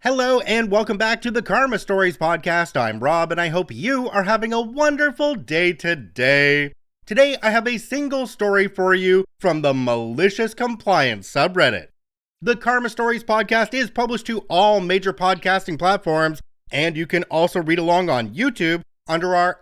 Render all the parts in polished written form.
Hello and welcome back to the Karma Stories podcast. I'm Rob and I hope you are having a wonderful day today. Today I have a single story for you from the Malicious Compliance subreddit. The Karma Stories podcast is published to all major podcasting platforms, and you can also read along on YouTube under our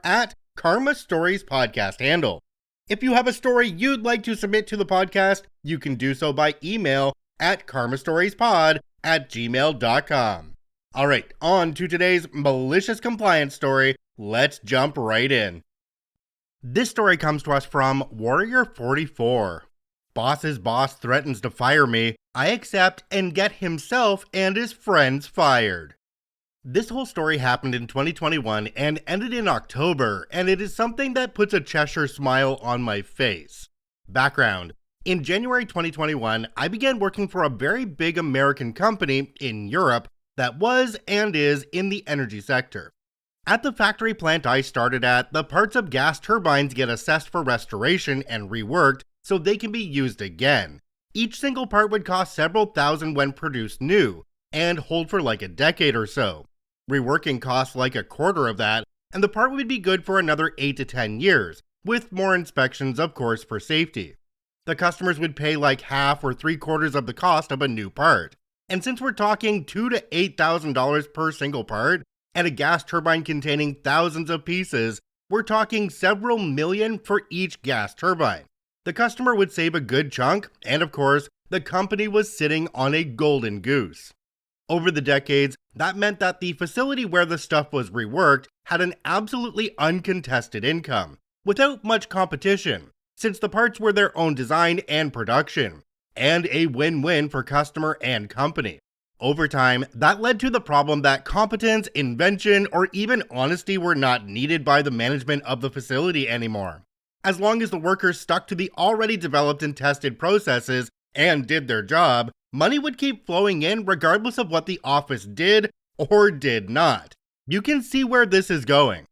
@Karma Stories podcast handle. If you have a story you'd like to submit to the podcast, you can do so by email at karmastoriespod@gmail.com. Alright, on to today's Malicious Compliance story. Let's jump right in. This story comes to us from Warrior44. Boss's boss threatens to fire me. I accept and get himself and his friends fired. This whole story happened in 2021 and ended in October, and it is something that puts a Cheshire smile on my face. Background. In January 2021, I began working for a very big American company in Europe that was and is in the energy sector. At the factory plant I started at, the parts of gas turbines get assessed for restoration and reworked so they can be used again. Each single part would cost several thousand when produced new, and hold for like a decade or so. Reworking costs like a quarter of that, and the part would be good for another 8 to 10 years, with more inspections of course for safety. The customers would pay like half or 3/4 of the cost of a new part. And since we're talking $2,000 to $8,000 per single part, and a gas turbine containing thousands of pieces, we're talking several million for each gas turbine. The customer would save a good chunk, and of course, the company was sitting on a golden goose. Over the decades, that meant that the facility where the stuff was reworked had an absolutely uncontested income, without much competition, since the parts were their own design and production, and a win-win for customer and company. Over time, that led to the problem that competence, invention, or even honesty were not needed by the management of the facility anymore. As long as the workers stuck to the already developed and tested processes and did their job, money would keep flowing in regardless of what the office did or did not. You can see where this is going.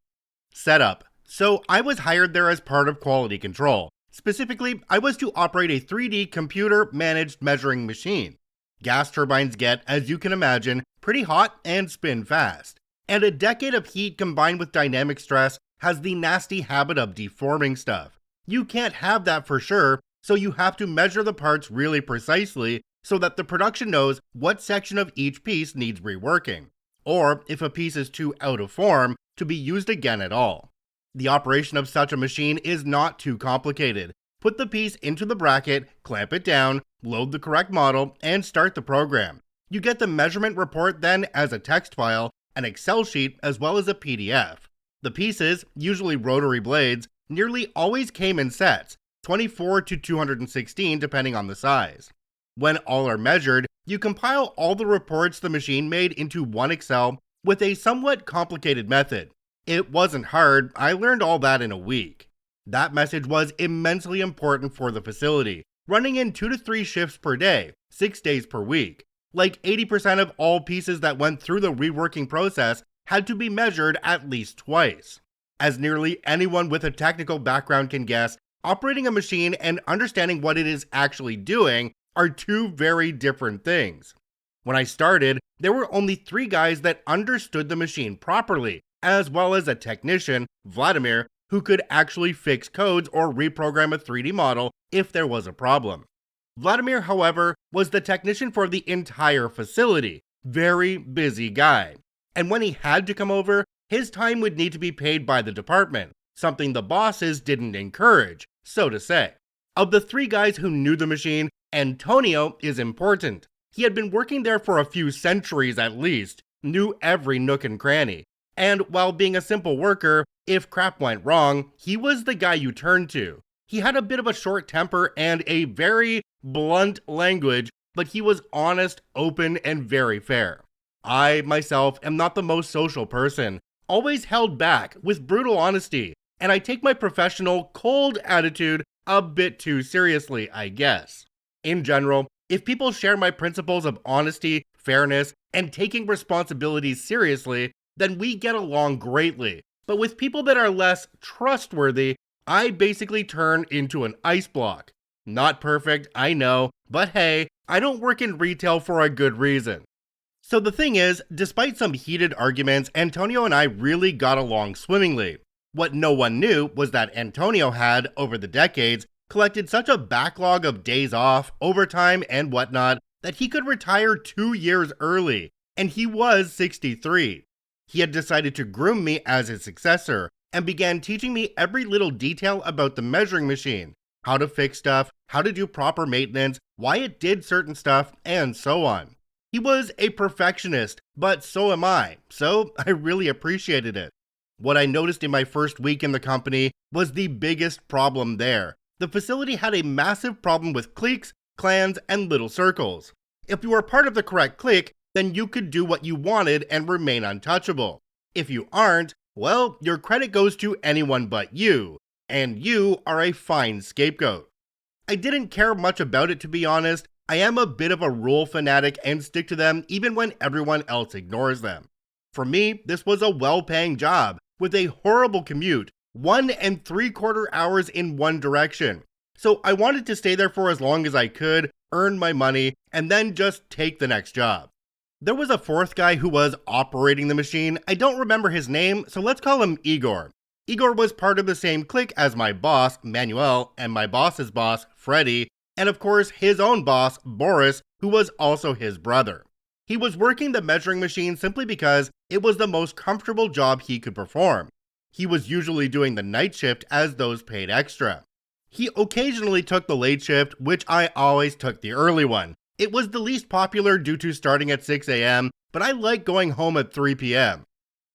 Setup. So I was hired there as part of quality control. Specifically, I was to operate a 3D computer-managed measuring machine. Gas turbines get, as you can imagine, pretty hot and spin fast. And a decade of heat combined with dynamic stress has the nasty habit of deforming stuff. You can't have that for sure, so you have to measure the parts really precisely so that the production knows what section of each piece needs reworking, or if a piece is too out of form to be used again at all. The operation of such a machine is not too complicated. Put the piece into the bracket, clamp it down, load the correct model, and start the program. You get the measurement report then as a text file, an Excel sheet, as well as a PDF. The pieces, usually rotary blades, nearly always came in sets, 24 to 216 depending on the size. When all are measured, you compile all the reports the machine made into one Excel with a somewhat complicated method. It wasn't hard, I learned all that in a week. That message was immensely important for the facility, running in 2 to 3 shifts per day, 6 days per week. Like 80% of all pieces that went through the reworking process had to be measured at least twice. As nearly anyone with a technical background can guess, operating a machine and understanding what it is actually doing are two very different things. When I started, there were only 3 guys that understood the machine properly, as well as a technician, Vladimir, who could actually fix codes or reprogram a 3D model if there was a problem. Vladimir, however, was the technician for the entire facility. Very busy guy. And when he had to come over, his time would need to be paid by the department, something the bosses didn't encourage, so to say. Of the 3 guys who knew the machine, Antonio is important. He had been working there for a few centuries at least, knew every nook and cranny. And while being a simple worker, if crap went wrong, he was the guy you turned to. He had a bit of a short temper and a very blunt language, but he was honest, open, and very fair. I, myself, am not the most social person, always held back with brutal honesty, and I take my professional, cold attitude a bit too seriously, I guess. In general, if people share my principles of honesty, fairness, and taking responsibilities seriously, then we get along greatly. But with people that are less trustworthy, I basically turn into an ice block. Not perfect, I know, but hey, I don't work in retail for a good reason. So the thing is, despite some heated arguments, Antonio and I really got along swimmingly. What no one knew was that Antonio had, over the decades, collected such a backlog of days off, overtime, and whatnot that he could retire 2 years early, and he was 63. He had decided to groom me as his successor, and began teaching me every little detail about the measuring machine, how to fix stuff, how to do proper maintenance, why it did certain stuff, and so on. He was a perfectionist, but so am I, so I really appreciated it. What I noticed in my first week in the company was the biggest problem there. The facility had a massive problem with cliques, clans, and little circles. If you were part of the correct clique, then you could do what you wanted and remain untouchable. If you aren't, well, your credit goes to anyone but you, and you are a fine scapegoat. I didn't care much about it, to be honest. I am a bit of a rule fanatic and stick to them even when everyone else ignores them. For me, this was a well-paying job with a horrible commute, 1 3/4 hours in one direction. So I wanted to stay there for as long as I could, earn my money, and then just take the next job. There was a fourth guy who was operating the machine. I don't remember his name, so let's call him Igor. Igor was part of the same clique as my boss, Manuel, and my boss's boss, Freddie, and of course his own boss, Boris, who was also his brother. He was working the measuring machine simply because it was the most comfortable job he could perform. He was usually doing the night shift as those paid extra. He occasionally took the late shift, which I always took the early one. It was the least popular due to starting at 6 a.m., but I liked going home at 3 p.m.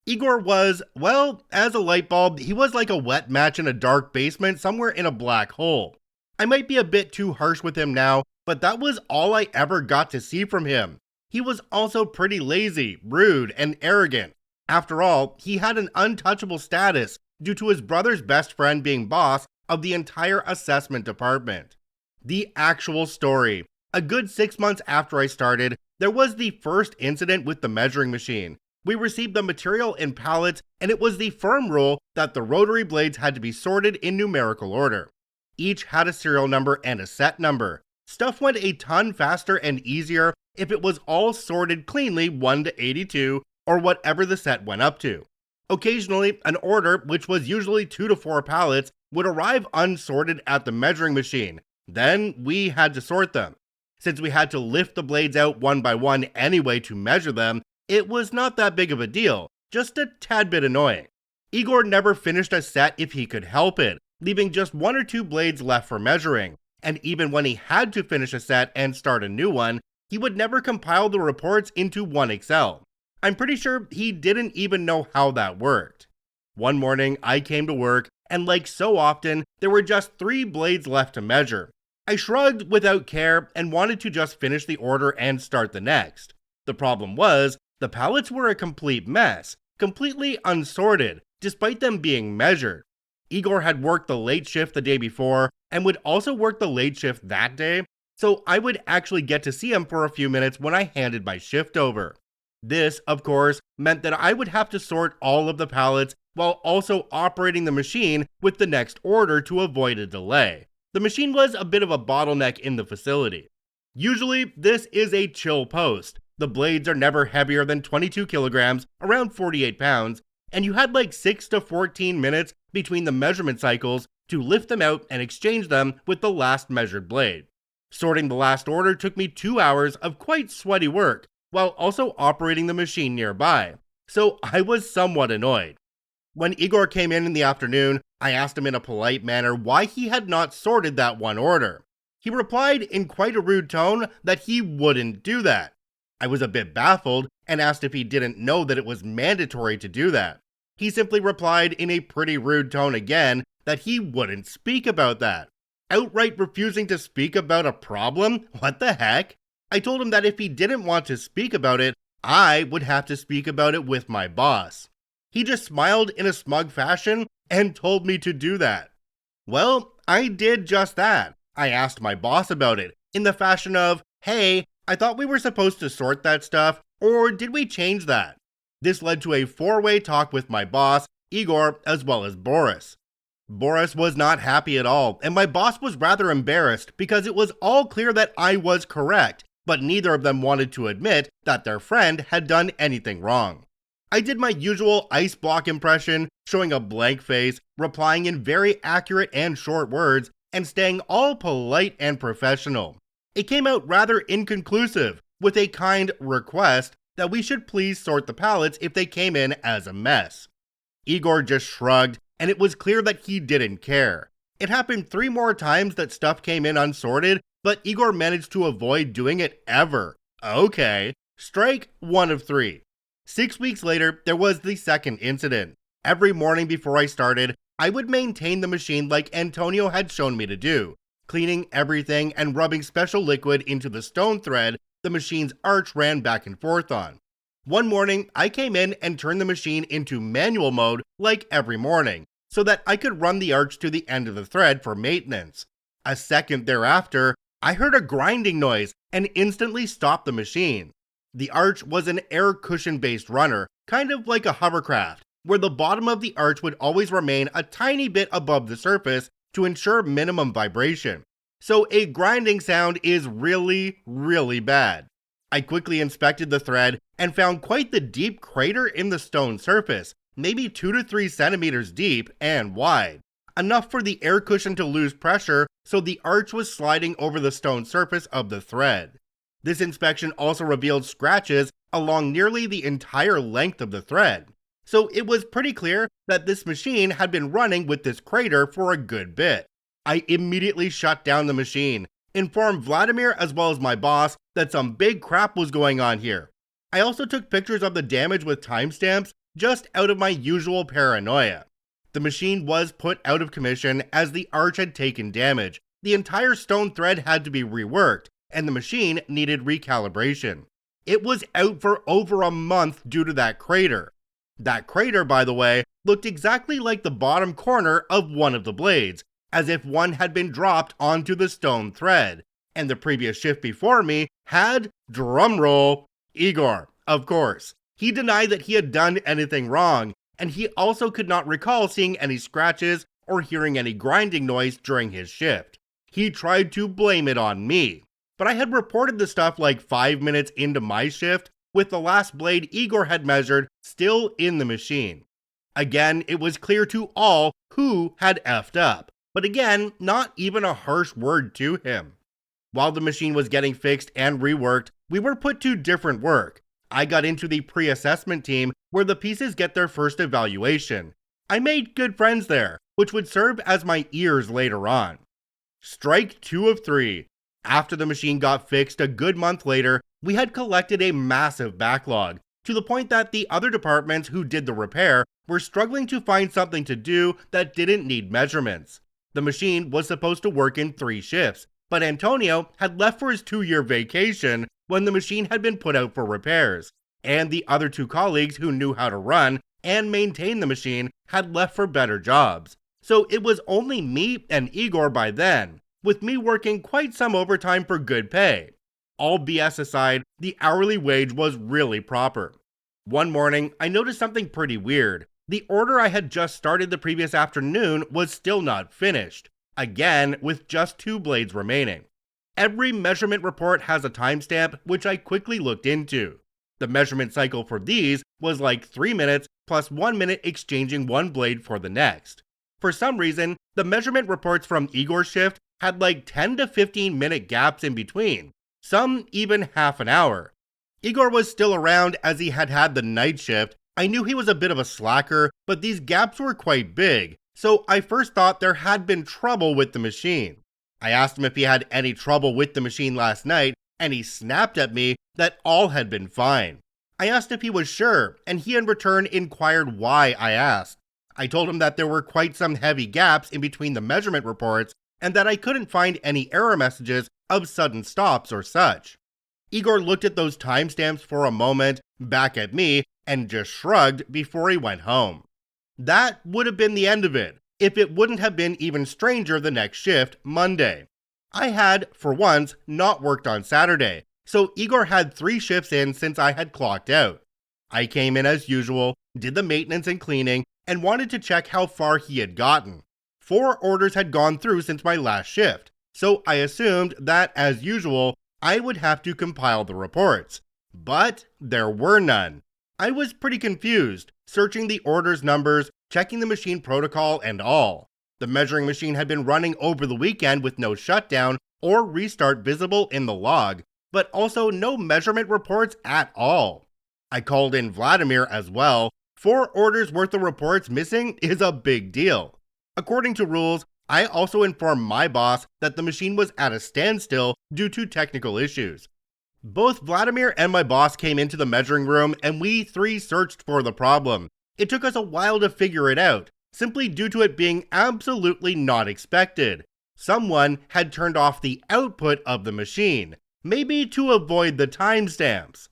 Igor was, well, as a light bulb, he was like a wet match in a dark basement somewhere in a black hole. I might be a bit too harsh with him now, but that was all I ever got to see from him. He was also pretty lazy, rude, and arrogant. After all, he had an untouchable status due to his brother's best friend being boss of the entire assessment department. The actual story. A good 6 months after I started, there was the first incident with the measuring machine. We received the material in pallets, and it was the firm rule that the rotary blades had to be sorted in numerical order. Each had a serial number and a set number. Stuff went a ton faster and easier if it was all sorted cleanly 1 to 82, or whatever the set went up to. Occasionally, an order, which was usually 2 to 4 pallets, would arrive unsorted at the measuring machine. Then we had to sort them. Since we had to lift the blades out one by one anyway to measure them, it was not that big of a deal, just a tad bit annoying. Igor never finished a set if he could help it, leaving just 1 or 2 blades left for measuring, and even when he had to finish a set and start a new one, he would never compile the reports into one Excel. I'm pretty sure he didn't even know how that worked. One morning, I came to work, and like so often, there were just 3 blades left to measure. I shrugged without care and wanted to just finish the order and start the next. The problem was, the pallets were a complete mess, completely unsorted, despite them being measured. Igor had worked the late shift the day before, and would also work the late shift that day, so I would actually get to see him for a few minutes when I handed my shift over. This, of course, meant that I would have to sort all of the pallets while also operating the machine with the next order to avoid a delay. The machine was a bit of a bottleneck in the facility. Usually, this is a chill post. The blades are never heavier than 22 kilograms, around 48 pounds, and you had like 6 to 14 minutes between the measurement cycles to lift them out and exchange them with the last measured blade. Sorting the last order took me 2 hours of quite sweaty work, while also operating the machine nearby, so I was somewhat annoyed. When Igor came in the afternoon, I asked him in a polite manner why he had not sorted that one order. He replied in quite a rude tone that he wouldn't do that. I was a bit baffled and asked if he didn't know that it was mandatory to do that. He simply replied in a pretty rude tone again that he wouldn't speak about that. Outright refusing to speak about a problem? What the heck? I told him that if he didn't want to speak about it, I would have to speak about it with my boss. He just smiled in a smug fashion and told me to do that. Well, I did just that. I asked my boss about it, in the fashion of, hey, I thought we were supposed to sort that stuff, or did we change that? This led to a 4-way talk with my boss, Igor, as well as Boris. Boris was not happy at all, and my boss was rather embarrassed because it was all clear that I was correct, but neither of them wanted to admit that their friend had done anything wrong. I did my usual ice block impression, showing a blank face, replying in very accurate and short words, and staying all polite and professional. It came out rather inconclusive, with a kind request that we should please sort the pallets if they came in as a mess. Igor just shrugged, and it was clear that he didn't care. It happened 3 more times that stuff came in unsorted, but Igor managed to avoid doing it ever. Okay, strike 1 of 3. 6 weeks later, there was the second incident. Every morning before I started, I would maintain the machine like Antonio had shown me to do, cleaning everything and rubbing special liquid into the stone thread the machine's arch ran back and forth on. One morning, I came in and turned the machine into manual mode like every morning, so that I could run the arch to the end of the thread for maintenance. A second thereafter, I heard a grinding noise and instantly stopped the machine. The arch was an air cushion based runner, kind of like a hovercraft, where the bottom of the arch would always remain a tiny bit above the surface to ensure minimum vibration. So a grinding sound is really, really bad. I quickly inspected the thread and found quite the deep crater in the stone surface, maybe 2 to 3 centimeters deep and wide. Enough for the air cushion to lose pressure, so the arch was sliding over the stone surface of the thread. This inspection also revealed scratches along nearly the entire length of the thread. So it was pretty clear that this machine had been running with this crater for a good bit. I immediately shut down the machine, informed Vladimir as well as my boss that some big crap was going on here. I also took pictures of the damage with timestamps just out of my usual paranoia. The machine was put out of commission as the arch had taken damage. The entire stone thread had to be reworked, and the machine needed recalibration. It was out for over a month due to that crater. That crater, by the way, looked exactly like the bottom corner of one of the blades, as if one had been dropped onto the stone thread. And the previous shift before me had, drumroll, Igor, of course. He denied that he had done anything wrong, and he also could not recall seeing any scratches or hearing any grinding noise during his shift. He tried to blame it on me. But I had reported the stuff like 5 minutes into my shift, with the last blade Igor had measured still in the machine. Again, it was clear to all who had effed up, but again, not even a harsh word to him. While the machine was getting fixed and reworked, we were put to different work. I got into the pre-assessment team where the pieces get their first evaluation. I made good friends there, which would serve as my ears later on. Strike 2 of 3. After the machine got fixed a good month later, we had collected a massive backlog, to the point that the other departments who did the repair were struggling to find something to do that didn't need measurements. The machine was supposed to work in 3 shifts, but Antonio had left for his 2-year vacation when the machine had been put out for repairs, and the other 2 colleagues who knew how to run and maintain the machine had left for better jobs. So it was only me and Igor by then, with me working quite some overtime for good pay. All BS aside, the hourly wage was really proper. One morning, I noticed something pretty weird. The order I had just started the previous afternoon was still not finished, again with just 2 blades remaining. Every measurement report has a timestamp, which I quickly looked into. The measurement cycle for these was like 3 minutes plus 1 minute exchanging one blade for the next. For some reason, the measurement reports from Igor's shift had like 10 to 15 minute gaps in between, some even half an hour. Igor was still around as he had had the night shift. I knew he was a bit of a slacker, but these gaps were quite big, so I first thought there had been trouble with the machine. I asked him if he had any trouble with the machine last night, and he snapped at me that all had been fine. I asked if he was sure, and he in return inquired why I asked. I told him that there were quite some heavy gaps in between the measurement reports, and that I couldn't find any error messages of sudden stops or such. Igor looked at those timestamps for a moment, back at me, and just shrugged before he went home. That would have been the end of it, if it wouldn't have been even stranger the next shift, Monday. I had, for once, not worked on Saturday, so Igor had 3 shifts in since I had clocked out. I came in as usual, did the maintenance and cleaning, and wanted to check how far he had gotten. 4 orders had gone through since my last shift, so I assumed that, as usual, I would have to compile the reports. But there were none. I was pretty confused, searching the orders numbers, checking the machine protocol and all. The measuring machine had been running over the weekend with no shutdown or restart visible in the log, but also no measurement reports at all. I called in Vladimir as well. 4 orders worth of reports missing is a big deal. According to rules, I also informed my boss that the machine was at a standstill due to technical issues. Both Vladimir and my boss came into the measuring room and we 3 searched for the problem. It took us a while to figure it out, simply due to it being absolutely not expected. Someone had turned off the output of the machine, maybe to avoid the timestamps.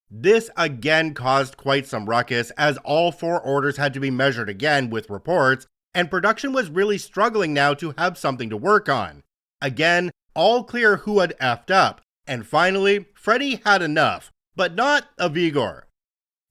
This again caused quite some ruckus as all 4 orders had to be measured again with reports, and production was really struggling now to have something to work on. Again, all clear who had effed up, and finally, Freddy had enough, but not of Igor.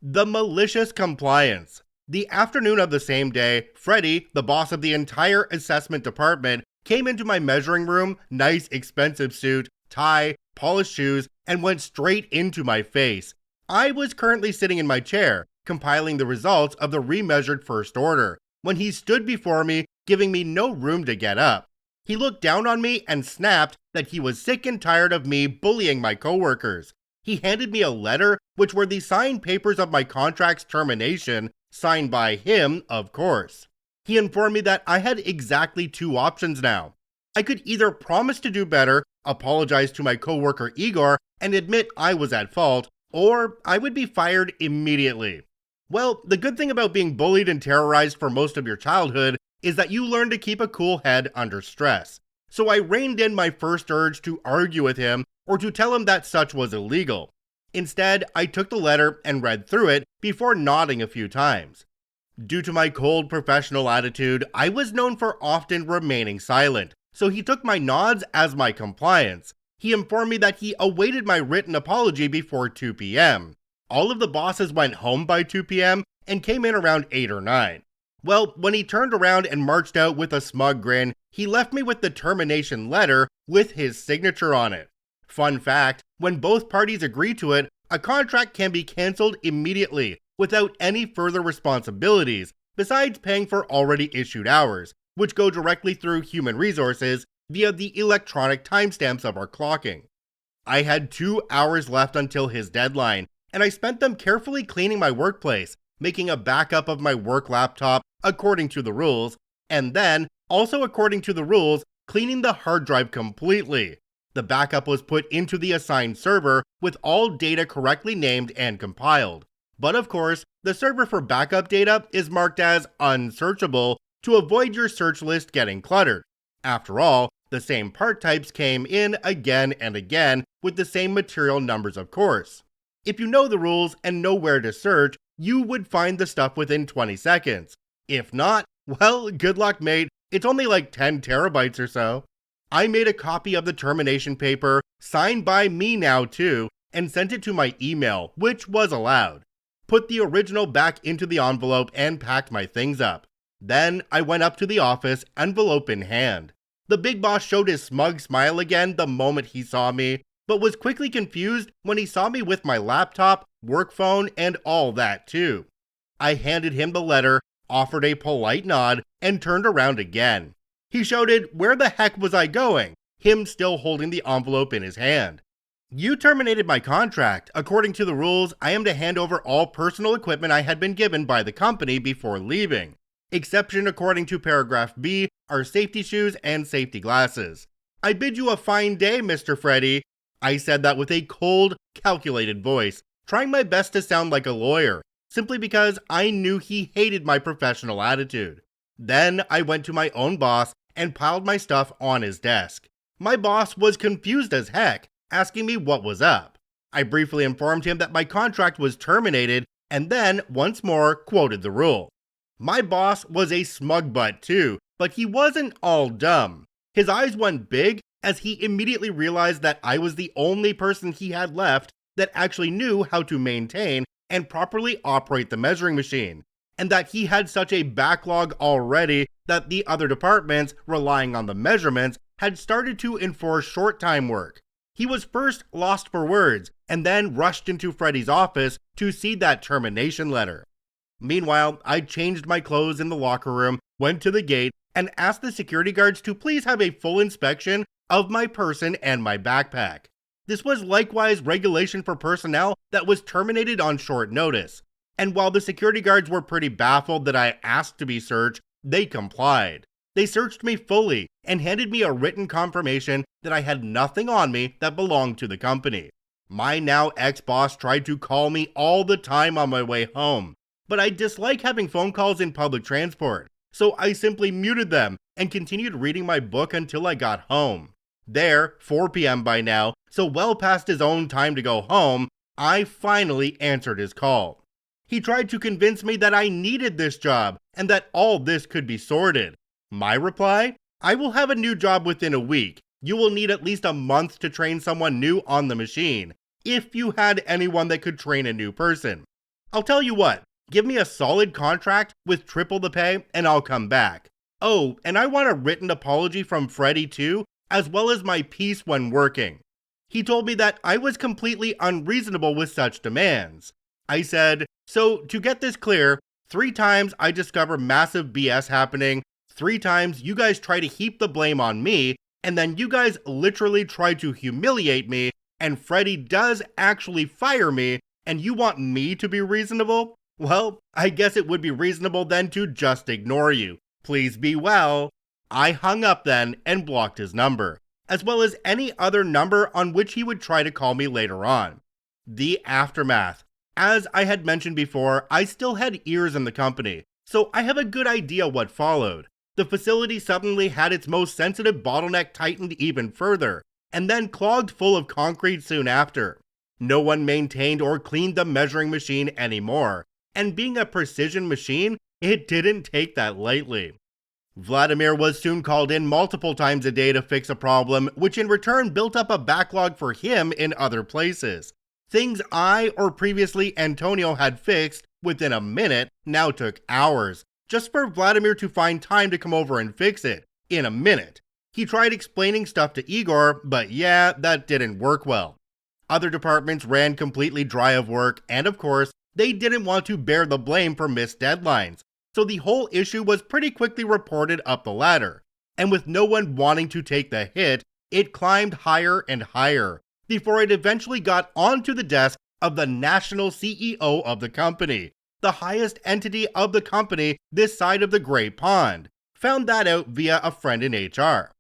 The Malicious Compliance. The afternoon of the same day, Freddy, the boss of the entire assessment department, came into my measuring room, nice expensive suit, tie, polished shoes, and went straight into my face. I was currently sitting in my chair, compiling the results of the remeasured first order, when he stood before me, giving me no room to get up. He looked down on me and snapped that he was sick and tired of me bullying my coworkers. He handed me a letter, which were the signed papers of my contract's termination, signed by him, of course. He informed me that I had exactly 2 options now. I could either promise to do better, apologize to my coworker Igor, and admit I was at fault, or I would be fired immediately. Well, the good thing about being bullied and terrorized for most of your childhood is that you learn to keep a cool head under stress. So I reined in my first urge to argue with him or to tell him that such was illegal. Instead, I took the letter and read through it before nodding a few times. Due to my cold professional attitude, I was known for often remaining silent, so he took my nods as my compliance. He informed me that he awaited my written apology before 2 p.m. All of the bosses went home by 2 p.m. and came in around 8 or 9. Well, when he turned around and marched out with a smug grin, he left me with the termination letter with his signature on it. Fun fact, when both parties agree to it, a contract can be cancelled immediately without any further responsibilities besides paying for already issued hours, which go directly through human resources via the electronic timestamps of our clocking. I had 2 hours left until his deadline, and I spent them carefully cleaning my workplace, making a backup of my work laptop according to the rules, and then, also according to the rules, cleaning the hard drive completely. The backup was put into the assigned server with all data correctly named and compiled. But of course, the server for backup data is marked as unsearchable to avoid your search list getting cluttered. After all, the same part types came in again and again with the same material numbers, of course. If you know the rules and know where to search, you would find the stuff within 20 seconds. If not, well, good luck, mate. It's only like 10 terabytes or so. I made a copy of the termination paper, signed by me now too, and sent it to my email, which was allowed. Put the original back into the envelope and packed my things up. Then I went up to the office, envelope in hand. The big boss showed his smug smile again the moment he saw me, but was quickly confused when he saw me with my laptop, work phone, and all that too. I handed him the letter, offered a polite nod, and turned around again. He shouted, "Where the heck was I going?" him still holding the envelope in his hand. "You terminated my contract. According to the rules, I am to hand over all personal equipment I had been given by the company before leaving. Exception according to paragraph B are safety shoes and safety glasses. I bid you a fine day, Mr. Freddy." I said that with a cold, calculated voice, trying my best to sound like a lawyer, simply because I knew he hated my professional attitude. Then I went to my own boss and piled my stuff on his desk. My boss was confused as heck, asking me what was up. I briefly informed him that my contract was terminated and then, once more, quoted the rule. My boss was a smug butt too, but he wasn't all dumb. His eyes went big as he immediately realized that I was the only person he had left that actually knew how to maintain and properly operate the measuring machine, and that he had such a backlog already that the other departments, relying on the measurements, had started to enforce short time work. He was first lost for words and then rushed into Freddy's office to see that termination letter. Meanwhile, I changed my clothes in the locker room, went to the gate, and asked the security guards to please have a full inspection of my person and my backpack. This was likewise regulation for personnel that was terminated on short notice. And while the security guards were pretty baffled that I asked to be searched, they complied. They searched me fully and handed me a written confirmation that I had nothing on me that belonged to the company. My now ex-boss tried to call me all the time on my way home, but I dislike having phone calls in public transport, so I simply muted them and continued reading my book until I got home. There, 4 p.m. by now, so well past his own time to go home, I finally answered his call. He tried to convince me that I needed this job and that all this could be sorted. My reply? I will have a new job within a week. You will need at least a month to train someone new on the machine, if you had anyone that could train a new person. I'll tell you what, give me a solid contract with triple the pay and I'll come back. Oh, and I want a written apology from Freddy too, as well as my piece when working. He told me that I was completely unreasonable with such demands. I said, so to get this clear, 3 times I discover massive BS happening, 3 times you guys try to heap the blame on me, and then you guys literally try to humiliate me, and Freddy does actually fire me, and you want me to be reasonable? Well, I guess it would be reasonable then to just ignore you. Please be well. I hung up then and blocked his number, as well as any other number on which he would try to call me later on. The aftermath. As I had mentioned before, I still had ears in the company, so I have a good idea what followed. The facility suddenly had its most sensitive bottleneck tightened even further, and then clogged full of concrete soon after. No one maintained or cleaned the measuring machine anymore, and being a precision machine, it didn't take that lightly. Vladimir was soon called in multiple times a day to fix a problem, which in return built up a backlog for him in other places. Things I or previously Antonio had fixed within a minute now took hours, just for Vladimir to find time to come over and fix it, in a minute. He tried explaining stuff to Igor, but yeah, that didn't work well. Other departments ran completely dry of work, and of course, they didn't want to bear the blame for missed deadlines, so the whole issue was pretty quickly reported up the ladder. And with no one wanting to take the hit, it climbed higher and higher, before it eventually got onto the desk of the national CEO of the company, the highest entity of the company this side of the Great Pond. Found that out via a friend in HR.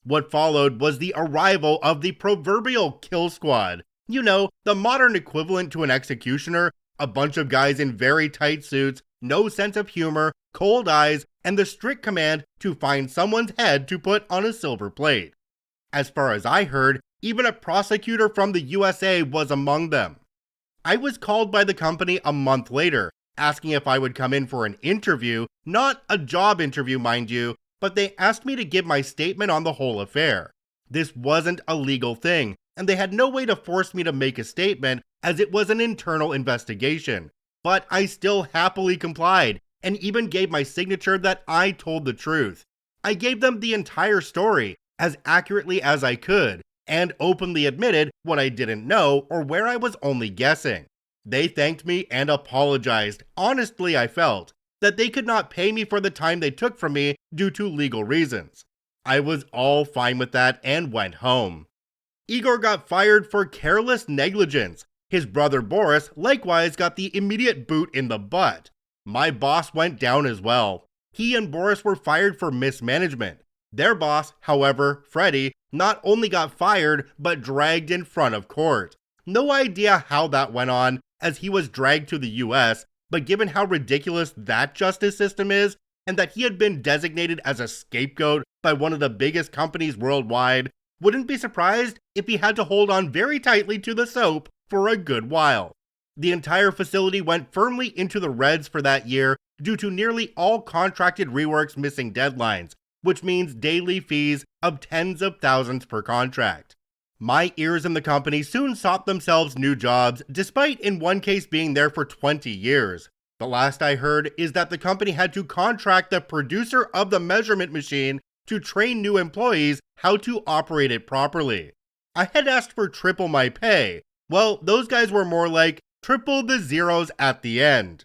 What followed was the arrival of the proverbial kill squad. You know, the modern equivalent to an executioner, a bunch of guys in very tight suits, no sense of humor, cold eyes, and the strict command to find someone's head to put on a silver plate. As far as I heard, even a prosecutor from the USA was among them. I was called by the company a month later, asking if I would come in for an interview, not a job interview mind you, but they asked me to give my statement on the whole affair. This wasn't a legal thing, and they had no way to force me to make a statement as it was an internal investigation. But I still happily complied, and even gave my signature that I told the truth. I gave them the entire story, as accurately as I could, and openly admitted what I didn't know or where I was only guessing. They thanked me and apologized, honestly I felt, that they could not pay me for the time they took from me due to legal reasons. I was all fine with that and went home. Igor got fired for careless negligence. His brother Boris likewise got the immediate boot in the butt. My boss went down as well. He and Boris were fired for mismanagement. Their boss, however, Freddy, not only got fired, but dragged in front of court. No idea how that went on, as he was dragged to the US, but given how ridiculous that justice system is, and that he had been designated as a scapegoat by one of the biggest companies worldwide, wouldn't be surprised if he had to hold on very tightly to the soap for a good while. The entire facility went firmly into the reds for that year due to nearly all contracted reworks missing deadlines, which means daily fees of tens of thousands per contract. My ears in the company soon sought themselves new jobs, despite in one case being there for 20 years. The last I heard is that the company had to contract the producer of the measurement machine to train new employees how to operate it properly. I had asked for triple my pay. Well, those guys were more like triple the zeros at the end.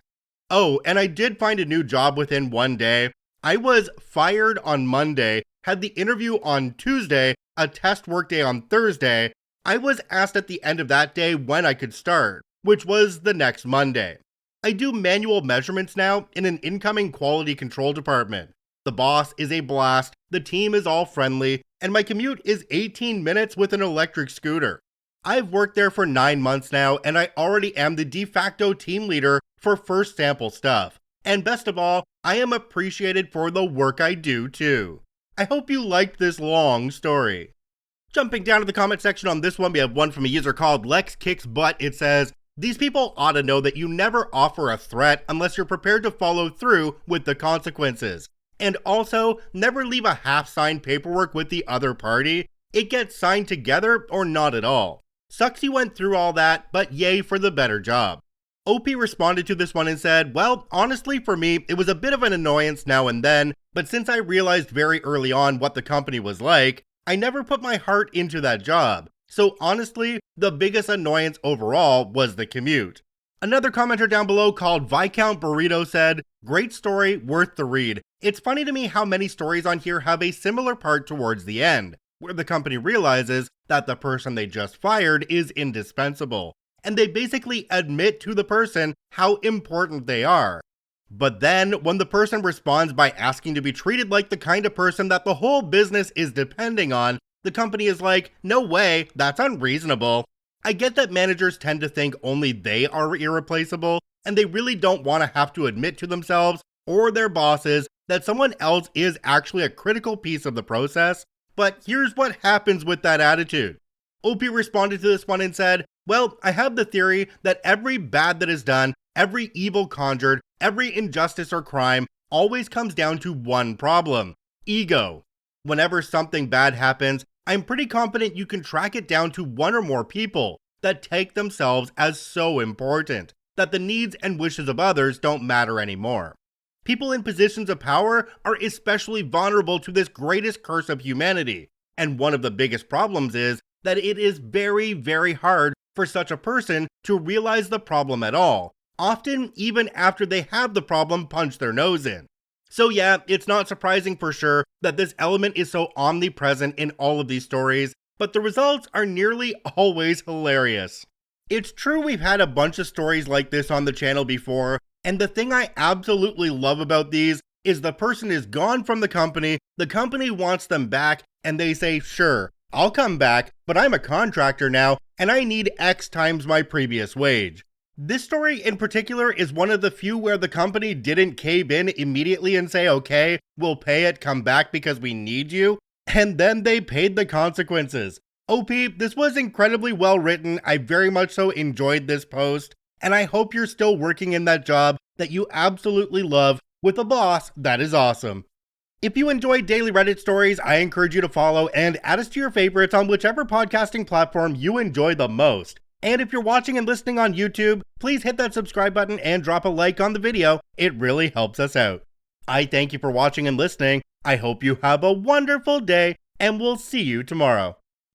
Oh, and I did find a new job within one day. I was fired on Monday, had the interview on Tuesday, a test workday on Thursday. I was asked at the end of that day when I could start, which was the next Monday. I do manual measurements now in an incoming quality control department. The boss is a blast, the team is all friendly, and my commute is 18 minutes with an electric scooter. I've worked there for 9 months now, and I already am the de facto team leader for first sample stuff. And best of all, I am appreciated for the work I do too. I hope you liked this long story. Jumping down to the comment section on this one, we have one from a user called Lex Kicks Butt. It says, "These people ought to know that you never offer a threat unless you're prepared to follow through with the consequences. And also, never leave a half-signed paperwork with the other party. It gets signed together or not at all. Sucks you went through all that, but yay for the better job." OP responded to this one and said, "Well, honestly for me, it was a bit of an annoyance now and then, but since I realized very early on what the company was like, I never put my heart into that job. So honestly, the biggest annoyance overall was the commute." Another commenter down below called Viscount Burrito said, "Great story, worth the read. It's funny to me how many stories on here have a similar part towards the end, where the company realizes that the person they just fired is indispensable, and they basically admit to the person how important they are. But then, when the person responds by asking to be treated like the kind of person that the whole business is depending on, the company is like, no way, that's unreasonable." I get that managers tend to think only they are irreplaceable, and they really don't want to have to admit to themselves or their bosses that someone else is actually a critical piece of the process, but here's what happens with that attitude. OP responded to this one and said, "Well, I have the theory that every bad that is done, every evil conjured, every injustice or crime always comes down to one problem: ego. Whenever something bad happens, I'm pretty confident you can track it down to one or more people that take themselves as so important that the needs and wishes of others don't matter anymore. People in positions of power are especially vulnerable to this greatest curse of humanity, and one of the biggest problems is that it is very, very hard for such a person to realize the problem at all, often even after they have the problem punched their nose in. So yeah, it's not surprising for sure that this element is so omnipresent in all of these stories, but the results are nearly always hilarious. It's true we've had a bunch of stories like this on the channel before, and the thing I absolutely love about these is the person is gone from the company wants them back, and they say, "Sure, I'll come back, but I'm a contractor now, and I need X times my previous wage." This story in particular is one of the few where the company didn't cave in immediately and say, "Okay, we'll pay it, come back because we need you," and then they paid the consequences. OP, this was incredibly well written. I very much so enjoyed this post, and I hope you're still working in that job that you absolutely love with a boss that is awesome. If you enjoy daily Reddit stories, I encourage you to follow and add us to your favorites on whichever podcasting platform you enjoy the most. And if you're watching and listening on YouTube, please hit that subscribe button and drop a like on the video. It really helps us out. I thank you for watching and listening. I hope you have a wonderful day, and we'll see you tomorrow.